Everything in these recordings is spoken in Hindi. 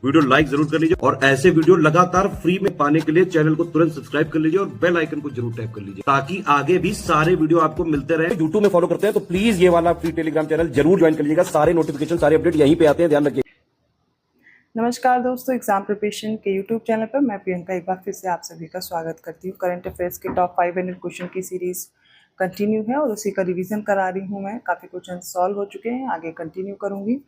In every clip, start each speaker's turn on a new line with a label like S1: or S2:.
S1: वीडियो लाइक जरूर कर लीजिए और ऐसे वीडियो लगातार फ्री में पाने के लिए चैनल को तुरंत सब्सक्राइब कर लीजिए और बेल आइकन को जरूर टैप कर लीजिए ताकि आगे भी सारे वीडियो आपको मिलते रहे। यूट्यूब में फॉलो करते हैं तो प्लीज ये वाला फ्री टेलीग्राम चैनल जरूर ज्वाइन कर लीजिएगा। सारे नोटिफिकेशन सारे अपडेट यहीं पे आते हैं, ध्यान रखिए।
S2: नमस्कार दोस्तों, एग्जाम प्रिपरेशन के यूट्यूब चैनल पर मैं प्रियंका एक बार फिर से आप सभी का स्वागत करती हूँ। करंट अफेयर्स के टॉप 500 क्वेश्चन की सीरीज कंटिन्यू है और उसी का रिवीजन करा रही हूँ मैं। काफ़ी क्वेश्चन सॉल्व हो चुके हैं, आगे कंटिन्यू करूँगी।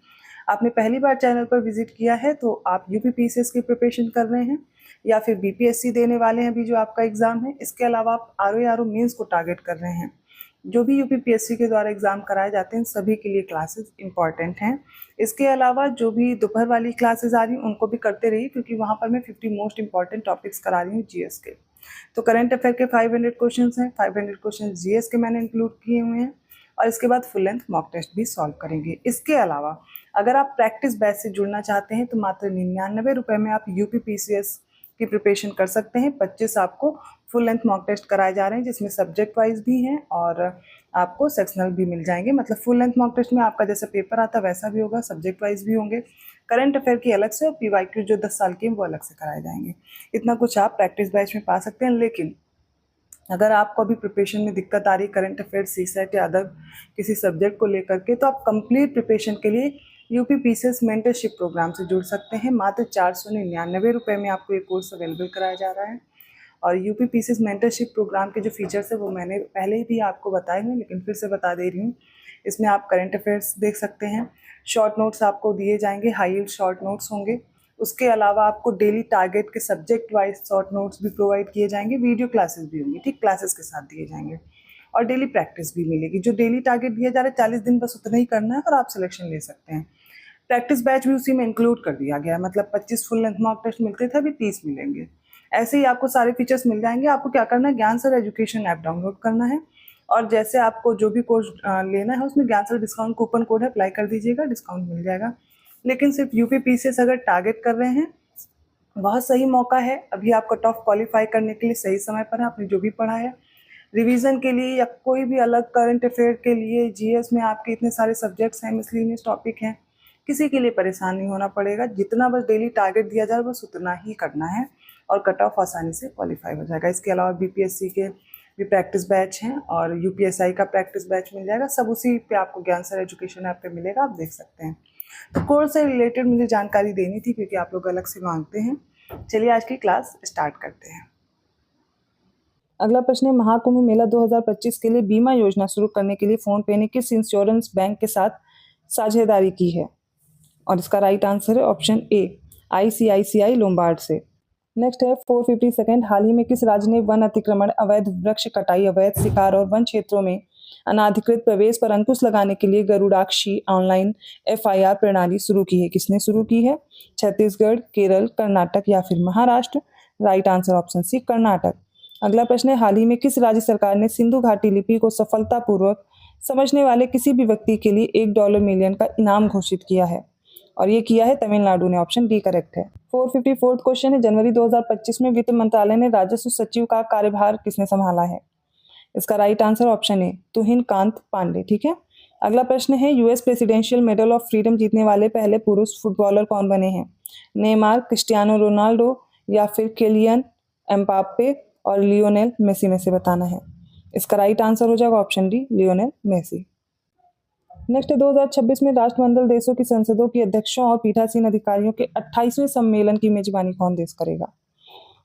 S2: आपने पहली बार चैनल पर विजिट किया है तो आप यूपीपीसीएस की प्रिपरेशन कर रहे हैं या फिर बीपीएससी देने वाले हैं अभी जो आपका एग्ज़ाम है। इसके अलावा आप आरओ मेंस को टारगेट कर रहे हैं। जो भी यूपीपीएससी के द्वारा एग्ज़ाम कराए जाते हैं सभी के लिए क्लासेस इंपॉर्टेंट हैं। इसके अलावा जो भी दोपहर वाली क्लासेस आ रही हैं उनको भी करते रहिए क्योंकि वहाँ पर मैं 50 मोस्ट इंपॉर्टेंट टॉपिक्स करा रही हूँ जीएस के। तो करंट अफेयर के 500 क्वेश्चन हैं, 500 क्वेश्चन जीएस के मैंने इंक्लूड किए हुए हैं और इसके बाद फुल लेंथ मॉक टेस्ट भी सॉल्व करेंगे। इसके अलावा अगर आप प्रैक्टिस बैच से जुड़ना चाहते हैं तो मात्र 99 रुपये में आप यूपीपीसीएस की प्रिपरेशन कर सकते हैं। 25 आपको फुल लेंथ मॉक टेस्ट कराए जा रहे हैं जिसमें सब्जेक्ट वाइज भी हैं और आपको सेक्शनल भी मिल जाएंगे। मतलब फुल लेंथ मॉक टेस्ट में आपका जैसा पेपर आता वैसा भी होगा, सब्जेक्ट वाइज भी होंगे। करंट अफेयर की अलग से और पीवाईक्यू जो 10 साल के हैं वो अलग से कराए जाएंगे। इतना कुछ आप प्रैक्टिस बैच में पा सकते हैं। लेकिन अगर आपको अभी प्रिपरेशन में दिक्कत आ रही करंट अफेयर सीसेट या अदर किसी सब्जेक्ट को लेकर के तो आप कंप्लीट प्रिपरेशन के लिए यूपीपीसीएस मेंटरशिप प्रोग्राम से जुड़ सकते हैं। मात्र 499 रुपये में आपको ये कोर्स अवेलेबल कराया जा रहा है। और यूपीपीसीएस मेंटरशिप प्रोग्राम के जो फीचर्स है वो मैंने पहले भी आपको बताए हैं लेकिन फिर से बता दे रही हूँ। इसमें आप करंट अफेयर्स देख सकते हैं, शॉर्ट नोट्स आपको दिए जाएंगे, हाई यील्ड शॉर्ट नोट्स होंगे। उसके अलावा आपको डेली टारगेट के सब्जेक्ट वाइज शॉर्ट नोट्स भी प्रोवाइड किए जाएंगे, वीडियो क्लासेस भी होंगी, ठीक क्लासेस के साथ दिए जाएंगे और डेली प्रैक्टिस भी मिलेगी। जो डेली टारगेट दिया जा रहा है 40 दिन बस उतना ही करना है और आप सिलेक्शन ले सकते हैं। प्रैक्टिस बैच भी उसी में इंक्लूड कर दिया गया है। मतलब 25 फुल लेंथ मॉक टेस्ट मिलते थे, अभी 30 मिलेंगे। ऐसे ही आपको सारे फीचर्स मिल जाएंगे। आपको क्या करना है, ज्ञान सर एजुकेशन ऐप डाउनलोड करना है और जैसे आपको जो भी कोर्स लेना है उसमें ज्ञान सर डिस्काउंट कूपन कोड है, अप्लाई कर दीजिएगा, डिस्काउंट मिल जाएगा। लेकिन सिर्फ यूपीपीसीएस अगर टारगेट कर रहे हैं बहुत सही मौका है। अभी आप कट ऑफ क्वालिफाई करने के लिए सही समय पर है। आपने जो भी पढ़ा है रिवीजन के लिए या कोई भी अलग करंट अफेयर के लिए, जीएस में आपके इतने सारे सब्जेक्ट्स हैं, मिसलिनियस टॉपिक हैं, किसी के लिए परेशान नहीं होना पड़ेगा। जितना बस डेली टारगेट दिया जाए बस उतना ही करना है और कट ऑफ आसानी से क्वालिफाई हो जाएगा। इसके अलावा बीपीएससी के भी प्रैक्टिस बैच हैं और यूपीएसआई का प्रैक्टिस बैच मिल जाएगा। सब उसी पे आपको ज्ञान सर एजुकेशन ऐप पे मिलेगा, आप देख सकते हैं। तो कोर्स से रिलेटेड मुझे जानकारी देनी थी क्योंकि आप लोग अलग से मांगते हैं। चलिए आज की क्लास स्टार्ट करते हैं। अगला प्रश्न है, महाकुंभ मेला 2025 के लिए बीमा योजना शुरू करने के लिए फोन पे ने किस इंश्योरेंस बैंक के साथ साझेदारी की है? और इसका राइट आंसर है ऑप्शन ए, आईसीआईसीआई लोम्बार्ड से। नेक्स्ट है 452, हाल ही में किस राज्य ने वन अतिक्रमण, अवैध वृक्ष कटाई, अवैध शिकार और वन क्षेत्रों में अनाधिकृत प्रवेश पर अंकुश लगाने के लिए गरुड़ाक्षी ऑनलाइन एफआईआर प्रणाली शुरू की है? किसने शुरू की है? छत्तीसगढ़, केरल, कर्नाटक या फिर Maharashtra? Right answer option C, Karnataka. अगला प्रश्न है, हाल ही में किस राज्य सरकार ने सिंधु घाटी लिपि को सफलतापूर्वक समझने वाले किसी भी व्यक्ति के लिए $1 मिलियन का इनाम घोषित किया है? और ये किया है तमिलनाडु ने, ऑप्शन डी करेक्ट है। 454 क्वेश्चन है, जनवरी 2025 में वित्त मंत्रालय ने राजस्व सचिव का कार्यभार किसने संभाला है? इसका राइट आंसर ऑप्शन ए, तुहिन कांत पांडे। ठीक है। अगला प्रश्न है, US presidential medal of freedom जीतने वाले पहले पुरुष फुटबॉलर कौन बने हैं? नेमार, क्रिस्टियानो रोनाल्डो या फिर केलियन एम्बाप्पे और लियोनेल मेसी में से बताना है। इसका राइट आंसर हो जाएगा option D, Lionel Messi. Next है, 2026 में राष्ट्रमंडल देशों की संसदों की अध्यक्षों और पीठासीन अधिकारियों के 28वें सम्मेलन की मेजबानी कौन देश करेगा?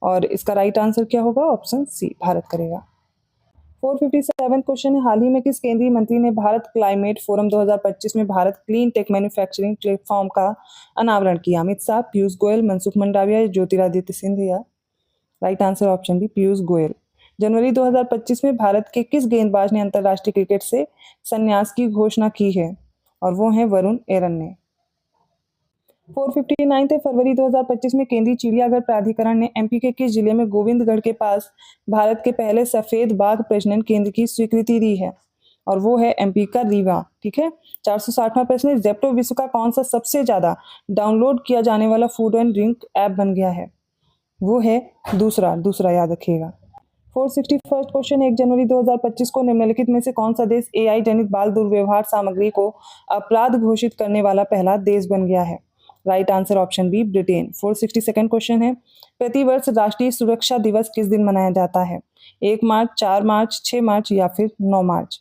S2: और इसका राइट आंसर क्या होगा? ऑप्शन सी, भारत करेगा। 457 क्वेश्चन है, हाल ही में किस केंद्रीय मंत्री ने भारत क्लाइमेट फोरम 2025 में Bharat clean tech manufacturing platform का अनावरण किया? अमित शाह, पीयूष गोयल, मनसुख मंडाविया या Jyotiraditya Scindia? Right answer option D, Piyush Goyal. जनवरी 2025 में भारत के किस गेंदबाज ने अंतर्राष्ट्रीय क्रिकेट से संन्यास की घोषणा की है? और वो हैं वरुण एरन ने। 459 फरवरी 2025 में केंद्रीय चिड़ियाघर प्राधिकरण ने एमपी के किस जिले में गोविंदगढ़ के पास भारत के पहले सफेद बाघ प्रजनन केंद्र की स्वीकृति दी है? और वो है एमपी का रीवा। ठीक है। 460वां प्रश्न है, जेप्टो विश्व का कौन सा सबसे ज्यादा डाउनलोड किया जाने वाला फूड एंड ड्रिंक ऐप बन गया है? वो है दूसरा याद रखिएगा। 461 क्वेश्चन, 1 जनवरी 2025 को निम्नलिखित में से कौन सा देश एआई जनित बाल दुर्व्यवहार सामग्री को अपराध घोषित करने वाला पहला देश बन गया है? Right answer option B Britain. 462 question है, प्रतिवर्ष राष्ट्रीय सुरक्षा दिवस किस दिन मनाया जाता है? 1 मार्च, 4 मार्च, 6 मार्च या फिर 9 मार्च?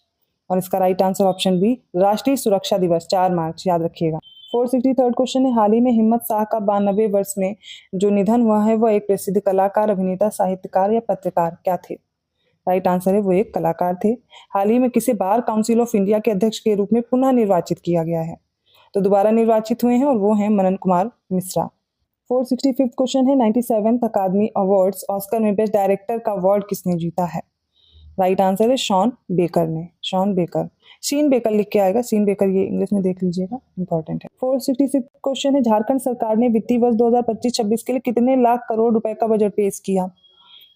S2: और इसका राइट आंसर ऑप्शन बी राष्ट्रीय सुरक्षा दिवस 4 मार्च, याद रखिएगा। 463 क्वेश्चन है, हाल ही में हिम्मत शाह का 92वें वर्ष में जो निधन हुआ है वह एक प्रसिद्ध कलाकार, अभिनेता, साहित्यकार या पत्रकार क्या थे? राइट आंसर है वो एक कलाकार थे। हाल ही में किसे बार काउंसिल ऑफ इंडिया के अध्यक्ष के रूप में पुनः निर्वाचित किया गया है? तो दोबारा निर्वाचित हुए हैं और वो हैं मनन कुमार मिश्रा। 465 क्वेश्चन है, 97th अकादमी अवार्ड्स ऑस्कर में बेस्ट डायरेक्टर का अवार्ड किसने जीता है? राइट आंसर है शॉन बेकर ने, शॉन बेकर। शीन बेकर लिख के आएगा, शीन बेकर, ये इंग्लिश में देख लीजिएगा, इंपॉर्टेंट है। 466 क्वेश्चन है, झारखंड सरकार ने वित्तीय वर्ष 2025-26 के लिए कितने लाख करोड़ रुपए का बजट पेश किया?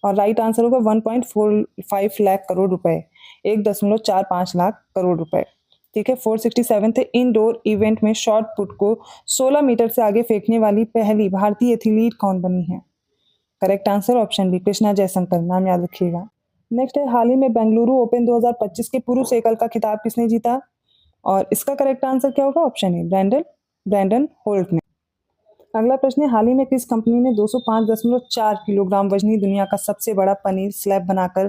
S2: और राइट आंसर होगा 1.45 लाख करोड़ रुपए, 1.45 लाख करोड़ रुपए। ठीक है। 467 है, इंडोर इवेंट में शॉट पुट को 16 मीटर से आगे फेंकने वाली पहली भारतीय एथलीट कौन बनी है? Correct answer option B Krishna Jaishankar, नाम याद रखिएगा। नेक्स्ट है, हाल ही में बेंगलुरु ओपन 2025 के पुरुष एकल का खिताब किसने जीता? और इसका करेक्ट आंसर क्या होगा? ऑप्शन ए ब्रैंडन होल्ट ने। अगला प्रश्न है, हाल ही में किस कंपनी ने 205.4 किलोग्राम वजनी दुनिया का सबसे बड़ा पनीर स्लैब बनाकर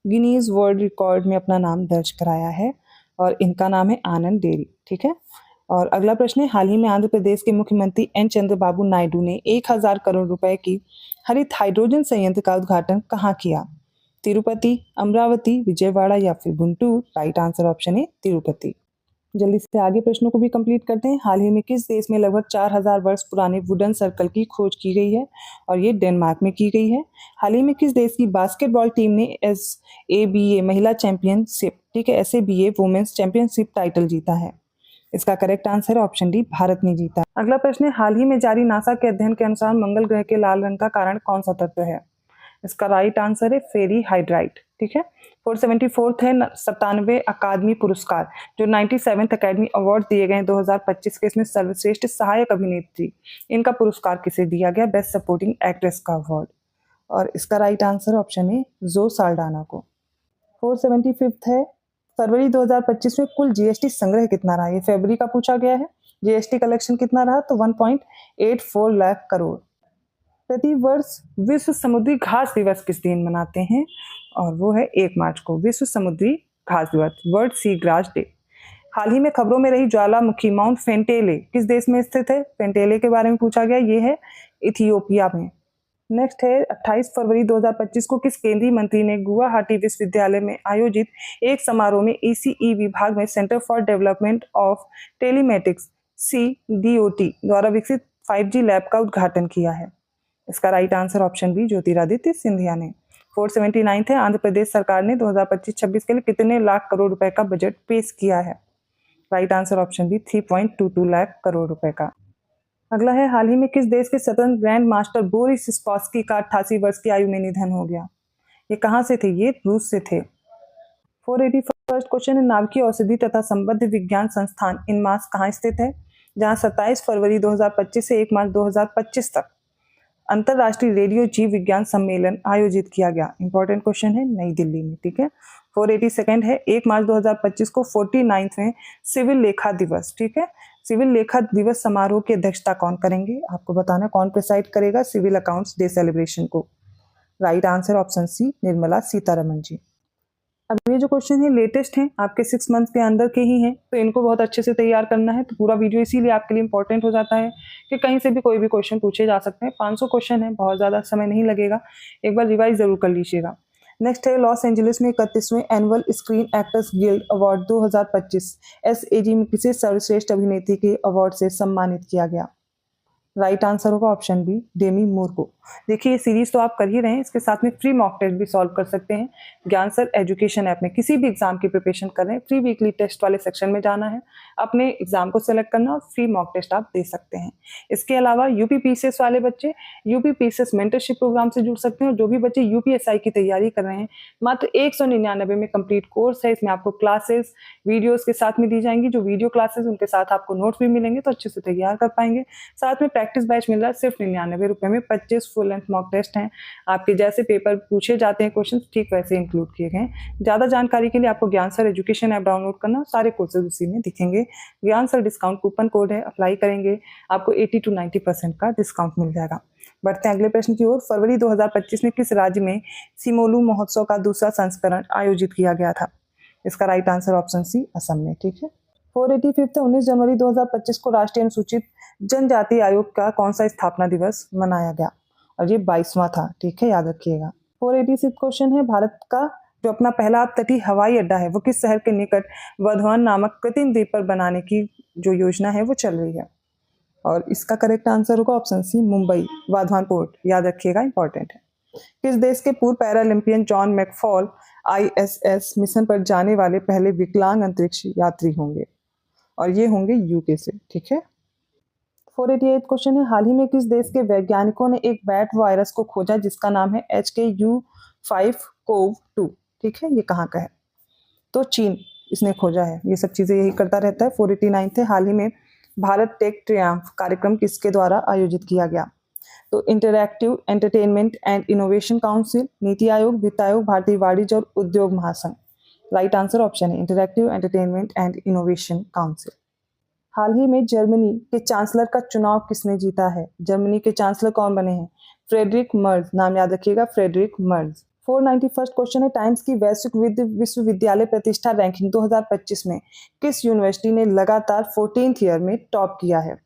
S2: गिनीज वर्ल्ड रिकॉर्ड में अपना नाम दर्ज कराया है? और इनका नाम है आनंद डेयरी। ठीक है। और अगला प्रश्न है, हाल ही में आंध्र प्रदेश के मुख्यमंत्री एन चंद्रबाबू नायडू ने 1000 करोड़ रुपए की हरित हाइड्रोजन संयंत्र का उद्घाटन कहाँ किया? तिरुपति, अमरावती, विजयवाड़ा या फिर गुंटूर? राइट आंसर ऑप्शन है तिरुपति। जल्दी से आगे प्रश्नों को भी कंप्लीट करते हैं। हाल ही में किस देश में लगभग 4000 वर्ष पुराने वुडन सर्कल की खोज की गई है? और ये डेनमार्क में की गई है। हाल ही में किस देश की बास्केटबॉल टीम ने SABA महिला चैंपियनशिप, ठीक है, SABA वुमेन्स चैंपियनशिप टाइटल जीता है? इसका करेक्ट आंसर है ऑप्शन डी, भारत ने जीता। अगला प्रश्न है, हाल ही में जारी नासा के अध्ययन के अनुसार मंगल ग्रह के लाल रंग का कारण कौन सा तत्व है? इसका राइट आंसर है फेरी हाइड्राइट। ठीक है। 474 है, 97 अकादमी पुरस्कार जो 97th अकेडमी अवार्ड दिए गए 2025 के, इसमें सर्वश्रेष्ठ सहायक अभिनेत्री, इनका पुरस्कार किसे दिया गया? बेस्ट सपोर्टिंग एक्ट्रेस का अवार्ड। और इसका राइट आंसर ऑप्शन है जो साल्डाना को। 475 है, फरवरी 2025 में कुल GST संग्रह कितना रहा? ये फरवरी का पूछा गया है। GST कलेक्शन कितना रहा? तो 1.84 लाख करोड़। प्रति वर्ष विश्व समुद्री घास दिवस किस दिन मनाते हैं? और वो है 1 मार्च को, विश्व समुद्री घास दिवस, वर्ल्ड सी ग्रास डे। हाल ही में खबरों में रही ज्वालामुखी माउंट फेंटेले किस देश में स्थित है? फेंटेले के बारे में पूछा गया, ये है इथियोपिया में। नेक्स्ट है, 28 फरवरी 2025 को किस केंद्रीय मंत्री ने गुवाहाटी विश्वविद्यालय में आयोजित एक समारोह में ECE विभाग में centre for development of telematics CDOT द्वारा विकसित 5G लैब का उद्घाटन किया है? इसका right answer option B Jyotiraditya Scindia ने। 479 है, आंध्र प्रदेश सरकार ने 2025-26 के लिए कितने लाख करोड़ रुपए का बजट पेश किया है? Right answer option B 3.22 lakh crore रुपए का। अगला है, हाल ही में किस देश के स्वतंत्र ग्रैंड मास्टर बोरिस स्पासकी का 88 वर्ष की आयु में निधन हो गया? ये कहाँ से थे? ये रूस से थे। 481 क्वेश्चन है, नाभिकीय औषधि तथा संबद्ध विज्ञान संस्थान इनमास कहाँ स्थित है? जहाँ 27 फरवरी 2025 से 1 मार्च 2025 तक अंतरराष्ट्रीय रेडियो जीव विज्ञान सम्मेलन आयोजित किया गया। इंपॉर्टेंट क्वेश्चन है, नई दिल्ली में। ठीक है। 482 है, 1 मार्च 2025 को 49वें सिविल लेखा दिवस, ठीक है, सिविल लेखा दिवस समारोह की अध्यक्षता कौन करेंगे? आपको बताना कौन प्रिसाइड करेगा सिविल अकाउंट्स डे सेलिब्रेशन को? Right answer option C Nirmala Sitharaman ji. अब ये जो क्वेश्चन है लेटेस्ट हैं, आपके 6 मंथ के अंदर के ही हैं, तो इनको बहुत अच्छे से तैयार करना है। तो पूरा वीडियो इसीलिए आपके लिए इंपॉर्टेंट हो जाता है कि कहीं से भी कोई भी क्वेश्चन पूछे जा सकते हैं। 500 क्वेश्चन है, बहुत ज़्यादा समय नहीं लगेगा, एक बार रिवाइज जरूर कर लीजिएगा। नेक्स्ट है, लॉस एंजलिस में 31वें annual screen actors guild award 2025 SAG में किसे सर्वश्रेष्ठ अभिनेत्री के अवार्ड से सम्मानित किया गया? राइट आंसर होगा ऑप्शन बी डेमी मूर को। देखिए, ये सीरीज तो आप कर ही रहे हैं, इसके साथ में फ्री मॉक टेस्ट भी सॉल्व कर सकते हैं। ज्ञान सर एजुकेशन ऐप में किसी भी एग्जाम की प्रिपरेशन कर रहे हैं, फ्री वीकली टेस्ट वाले सेक्शन में जाना है, अपने एग्जाम को सेलेक्ट करना और फ्री मॉक टेस्ट आप दे सकते हैं। इसके अलावा UPPCS वाले बच्चे UPPCS मेंटरशिप प्रोग्राम से जुड़ सकते हैं। और जो भी बच्चे UPSI की तैयारी कर रहे हैं, मात्र 199 में कंप्लीट कोर्स है। इसमें आपको क्लासेस वीडियोज के साथ में दी जाएंगी, जो वीडियो क्लासेस उनके साथ आपको नोट्स भी मिलेंगे, तो अच्छे से तैयार कर पाएंगे। साथ में प्रैक्टिस बैच मिल रहा है सिर्फ 99 रुपये में। 25 फुल लेंथ मॉक टेस्ट हैं, आपके जैसे पेपर पूछे जाते हैं क्वेश्चन ठीक वैसे इंक्लूड किए गए हैं। ज़्यादा जानकारी के लिए आपको ज्ञान सर एजुकेशन ऐप डाउनलोड करना, सारे कोर्सेज उसी में दिखेंगे। ज्ञान सर डिस्काउंट कूपन कोड है, अप्लाई करेंगे आपको 80 to 90% का डिस्काउंट मिल जाएगा। बढ़ते हैं अगले प्रश्न की ओर। फरवरी 2025 में किस राज्य में सिमोलू महोत्सव का दूसरा संस्करण आयोजित किया गया था? इसका right answer option C Assam में। ठीक है। 485 19 जनवरी 2025 को राष्ट्रीय अनुसूचित जनजाति आयोग का कौन सा स्थापना दिवस मनाया गया? और ये 22वां था। ठीक है, याद रखिएगा। 486 क्वेश्चन है, भारत का जो अपना पहला तटीय हवाई अड्डा है वो किस शहर के निकट वधवान नामक कृत्रिम द्वीप पर बनाने की जो योजना है वो चल रही है? और इसका करेक्ट आंसर होगा option C Mumbai Vadhavan port, याद रखिएगा, इंपॉर्टेंट है। किस देश के पूर्व Paralympian John McFall ISS mission पर जाने वाले पहले विकलांग अंतरिक्ष यात्री होंगे? और ये होंगे यूके से। ठीक है। 488 क्वेश्चन है, हाल ही में किस देश के वैज्ञानिकों ने एक बैट वायरस को खोजा जिसका नाम है HKU5CoV2? ठीक है, ये कहाँ का है? तो चीन इसने खोजा है, ये सब चीजें यही करता रहता है। 489 थे, हाल ही में भारत टेक ट्रियम्फ कार्यक्रम किसके द्वारा आयोजित किया गया? तो interactive entertainment and innovation council, NITI Aayog, वित्त आयोग, भारतीय वाणिज्य और उद्योग महासंघ। राइट आंसर ऑप्शन है interactive entertainment and innovation council. हाल ही में जर्मनी के चांसलर का चुनाव किसने जीता है? जर्मनी के चांसलर कौन बने हैं? फ्रेडरिक मर्ज, नाम याद रखिएगा, फ्रेडरिक मर्ज। 491 क्वेश्चन है, टाइम्स की वैश्विक विश्वविद्यालय प्रतिष्ठा रैंकिंग 2025 में किस यूनिवर्सिटी ने लगातार 14th ईयर में टॉप किया है?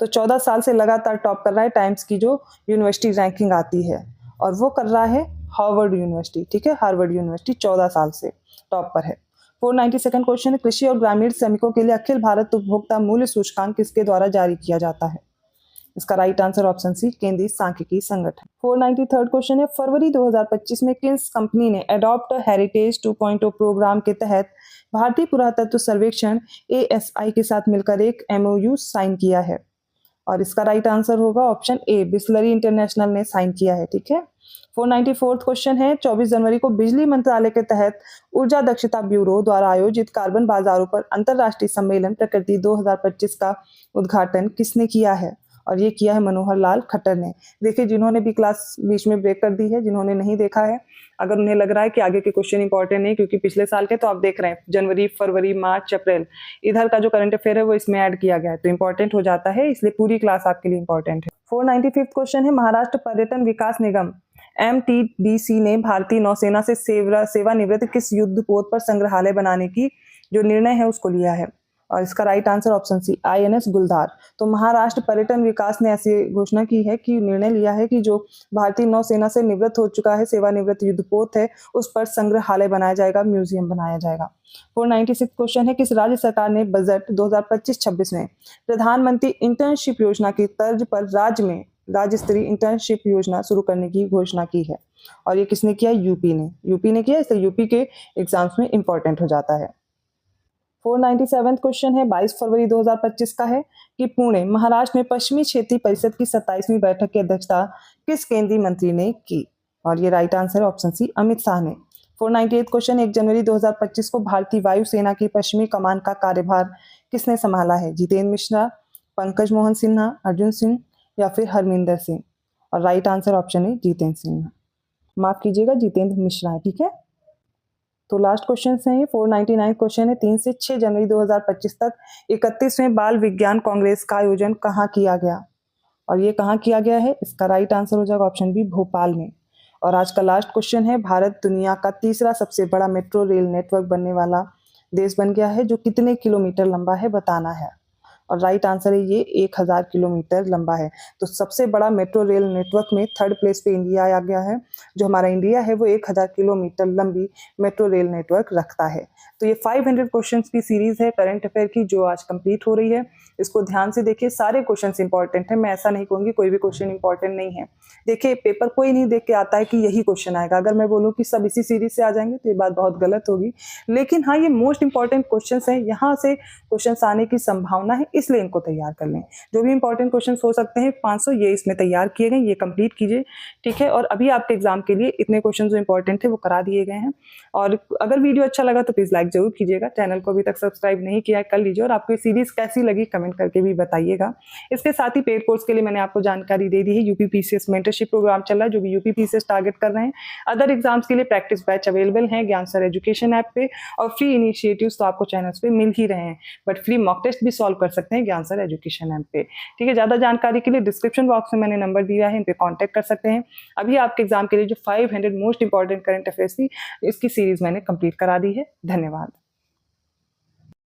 S2: तो 14 साल से लगातार टॉप कर रहा है टाइम्स की जो यूनिवर्सिटी रैंकिंग आती है, और वो कर रहा है हार्वर्ड यूनिवर्सिटी। ठीक है, हार्वर्ड यूनिवर्सिटी 14 साल से टॉप पर है। 492 क्वेश्चन है, कृषि और ग्रामीण श्रमिकों के लिए अखिल भारत उपभोक्ता मूल्य सूचकांक किसके द्वारा जारी किया जाता है? इसका राइट आंसर ऑप्शन सी केंद्रीय सांख्यिकी संगठन। 493 क्वेश्चन है, फरवरी 2025 में किस कंपनी ने एडॉप्ट हेरिटेज 2.0 प्रोग्राम के तहत भारतीय पुरातत्व सर्वेक्षण ASI के साथ मिलकर एक MOU साइन किया है? और इसका राइट आंसर होगा ऑप्शन ए, बिस्लरी इंटरनेशनल ने साइन किया है। ठीक है। 494 क्वेश्चन है, 24 जनवरी को बिजली मंत्रालय के तहत ऊर्जा दक्षता ब्यूरो द्वारा आयोजित कार्बन बाजारों पर अंतरराष्ट्रीय सम्मेलन प्रकृति 2025 का उद्घाटन किसने किया है? और ये किया है मनोहर लाल खट्टर ने। देखिए, जिन्होंने भी क्लास बीच में ब्रेक कर दी है, जिन्होंने नहीं देखा है, अगर उन्हें लग रहा है कि आगे के क्वेश्चन इंपॉर्टेंट नहीं क्योंकि पिछले साल के, तो आप देख रहे हैं जनवरी, फरवरी, मार्च, अप्रैल, इधर का जो करंट अफेयर है वो इसमें ऐड किया गया है, तो इंपॉर्टेंट हो जाता है, इसलिए पूरी क्लास आपके लिए इंपॉर्टेंट है। 495 क्वेश्चन है, महाराष्ट्र पर्यटन विकास निगम MTDC ने भारतीय नौसेना से सेवानिवृत्त किस युद्धपोत पर संग्रहालय बनाने की जो निर्णय है उसको लिया है? और इसका right answer option C INS Guldar. तो महाराष्ट्र पर्यटन विकास ने ऐसी घोषणा की है कि निर्णय लिया है कि जो भारतीय नौसेना से निवृत्त हो चुका है, सेवानिवृत्त युद्धपोत है, उस पर संग्रहालय बनाया जाएगा, म्यूजियम बनाया जाएगा। 496 क्वेश्चन है, किस राज्य सरकार ने बजट 2025-26 में प्रधानमंत्री इंटर्नशिप योजना की तर्ज पर राज्य में राज्य स्तरीय इंटर्नशिप योजना शुरू करने की घोषणा की है? और ये किसने किया? यूपी ने किया, इसलिए यूपी के एग्जाम्स में इंपॉर्टेंट हो जाता है। 497 क्वेश्चन है, 22 फरवरी 2025 का है कि पुणे महाराष्ट्र में पश्चिमी क्षेत्रीय परिषद की 27वीं बैठक की अध्यक्षता किस केंद्रीय मंत्री ने की? और ये right answer option C Amit Shah ने। 498 क्वेश्चन, 1 जनवरी 2025 को भारतीय वायुसेना की पश्चिमी कमान का कार्यभार किसने संभाला है? जितेंद्र मिश्रा, पंकज मोहन सिन्हा, अर्जुन सिंह या फिर हरमिंदर सिंह? और राइट आंसर ऑप्शन है जितेंद्र सिन्हा, माफ कीजिएगा, जितेंद्र मिश्रा है। ठीक है। तो लास्ट क्वेश्चन है, 499 क्वेश्चन है, 3 से 6 जनवरी 2025 तक 31वें बाल विज्ञान कांग्रेस का आयोजन कहाँ किया गया? और ये कहाँ किया गया है? इसका राइट आंसर हो जाएगा ऑप्शन बी, भोपाल में। और आज का लास्ट क्वेश्चन है, भारत दुनिया का तीसरा सबसे बड़ा मेट्रो रेल नेटवर्क बनने वाला देश बन गया है, जो कितने किलोमीटर लंबा है बताना है। और राइट आंसर है ये 1000 किलोमीटर लंबा है। तो सबसे बड़ा मेट्रो रेल नेटवर्क में 3rd प्लेस पे इंडिया आ गया है। जो हमारा इंडिया है वो 1000 किलोमीटर लंबी मेट्रो रेल नेटवर्क रखता है। तो ये 500 क्वेश्चंस की सीरीज है करंट अफेयर की, जो आज कंप्लीट हो रही है। इसको ध्यान से देखिए, सारे क्वेश्चंस इंपॉर्टेंट है, मैं ऐसा नहीं कहूँगी कोई भी क्वेश्चन इंपॉर्टेंट नहीं है। देखिए, पेपर कोई नहीं देख के आता है कि यही क्वेश्चन आएगा। अगर मैं बोलूँ कि सब इसी सीरीज से आ जाएंगे तो ये बात बहुत गलत होगी। लेकिन हाँ, ये मोस्ट इंपॉर्टेंट क्वेश्चन है, यहाँ से क्वेश्चन आने की संभावना है, इसलिए इनको तैयार कर लें। जो भी इंपॉर्टेंट क्वेश्चन हो सकते हैं 500 ये इसमें तैयार किए गए, ये कंप्लीट कीजिए, ठीक है। और अभी आपके एग्जाम के लिए इतने क्वेश्चन जो इंपॉर्टेंट थे वो करा दिए गए हैं। और अगर वीडियो अच्छा लगा तो प्लीज़ लाइक जरूर कीजिएगा, चैनल को अभी तक सब्सक्राइब नहीं किया है कर लीजिए, और आपको ये सीरीज़ कैसी लगी कमेंट करके भी बताइएगा। इसके साथ ही पेड कोर्स के लिए मैंने आपको जानकारी दे दी है, यूपीपीसीएस मेंटरशिप प्रोग्राम चल रहा है जो भी यूपीपीसीएस टारगेट कर रहे हैं। अदर एग्जाम्स के लिए प्रैक्टिस बैच अवेलेबल है ज्ञान सर एजुकेशन ऐप पे, और फ्री इनिशिएटिव्स तो आपको चैनल्स पे मिल ही रहे हैं, बट फ्री मॉक टेस्ट भी सॉल्व कर सकते हैं ज्ञान सर एजुकेशन ऐप पे, ठीक है। ज़्यादा जानकारी के लिए डिस्क्रिप्शन बॉक्स में मैंने नंबर दिया है, इन पे कॉन्टैक्ट कर सकते हैं। अभी आपके एग्जाम के लिए जो 500 मोस्ट इंपॉर्टेंट करंट अफेयर्स थी इसकी सीरीज मैंने कंप्लीट करा दी है। धन्यवाद।